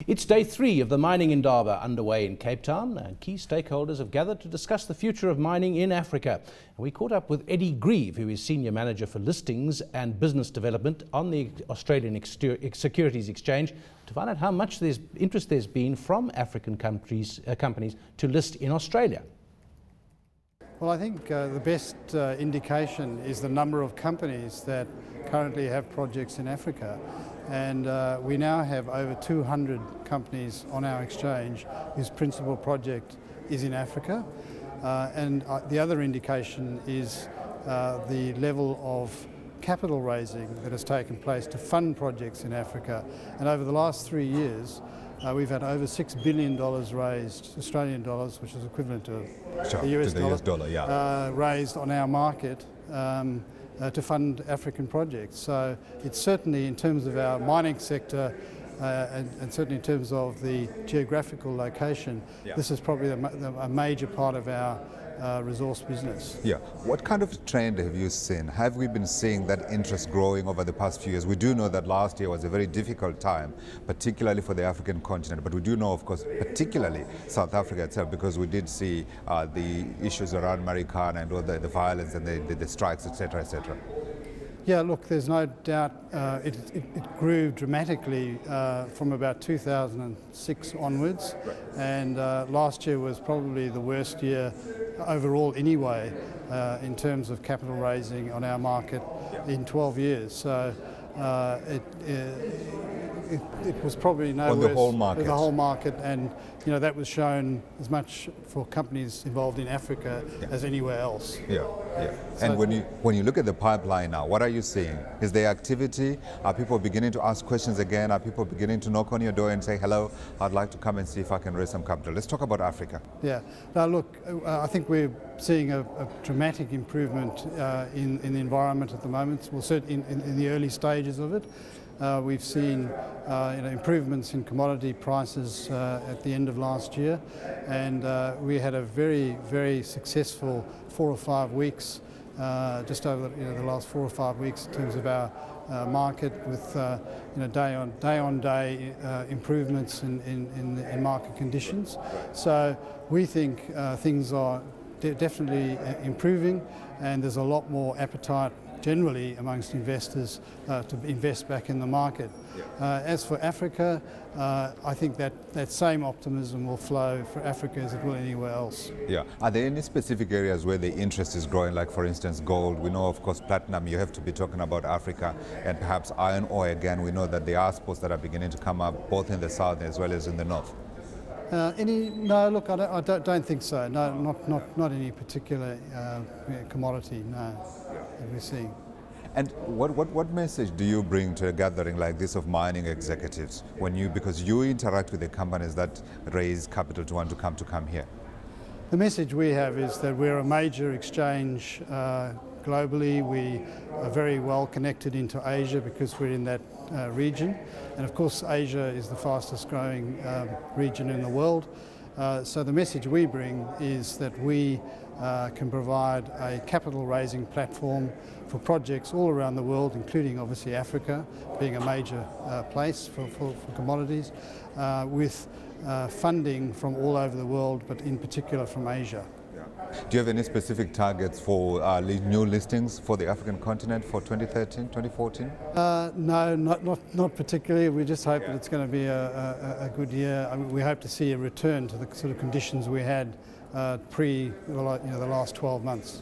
It's day 3 of the Mining Indaba underway in Cape Town, and key stakeholders have gathered to discuss the future of mining in Africa. And we caught up with Eddie Grieve, who is Senior Manager for Listings and Business Development on the Australian Securities Exchange, to find out how much interest there's been from African companies to list in Australia. Well, I think the best indication is the number of companies that currently have projects in Africa. And we now have over 200 companies on our exchange whose principal project is in Africa. And the other indication is the level of capital raising that has taken place to fund projects in Africa. And over the last 3 years, we've had over $6 billion raised, Australian dollars, which is equivalent to the US dollar, raised on our market to fund African projects. So it's certainly, in terms of our mining sector and certainly in terms of the geographical location, this is probably a major part of our resource business. Yeah. What kind of trend have you seen? Have we been seeing that interest growing over the past few years? We do know that last year was a very difficult time, particularly for the African continent, but we do know, of course, particularly South Africa itself, because we did see the issues around Marikana and all the violence and the strikes, etc., etc. Yeah, look, there's no doubt it grew dramatically from about 2006 onwards, and last year was probably the worst year overall anyway in terms of capital raising on our market in 12 years. So it was probably no worse. The whole market, and you know that was shown as much for companies involved in Africa as anywhere else. Yeah. So and when you look at the pipeline now, what are you seeing? Is there activity? Are people beginning to ask questions again? Are people beginning to knock on your door and say, hello, I'd like to come and see if I can raise some capital? Let's talk about Africa. Yeah. Now look, I think we're seeing a dramatic improvement in the environment at the moment. Well, certainly in the early stages of it. We've seen improvements in commodity prices at the end of last year, and we had a very, very successful 4 or 5 weeks, just over the last 4 or 5 weeks in terms of our market, with day on day improvements in market conditions. So we think things are definitely improving, and there's a lot more appetite generally amongst investors to invest back in the market. As for Africa, I think that same optimism will flow for Africa as it will anywhere else. Yeah. Are there any specific areas where the interest is growing, like for instance gold? We know, of course, platinum. You have to be talking about Africa, and perhaps iron ore again. We know that there are spots that are beginning to come up both in the south as well as in the north. No, look, I don't think so. No, not any particular commodity. No, that we're seeing. And what message do you bring to a gathering like this of mining executives because you interact with the companies that raise capital to want to come here? The message we have is that we're a major exchange globally. We are very well connected into Asia because we're in that region, and of course Asia is the fastest growing region in the world. So the message we bring is that we can provide a capital raising platform for projects all around the world, including obviously Africa being a major place for commodities, with funding from all over the world, but in particular from Asia. Do you have any specific targets for new listings for the African continent for 2013, 2014? No, not particularly. We just hope that it's going to be a good year. I mean, we hope to see a return to the sort of conditions we had pre the last 12 months.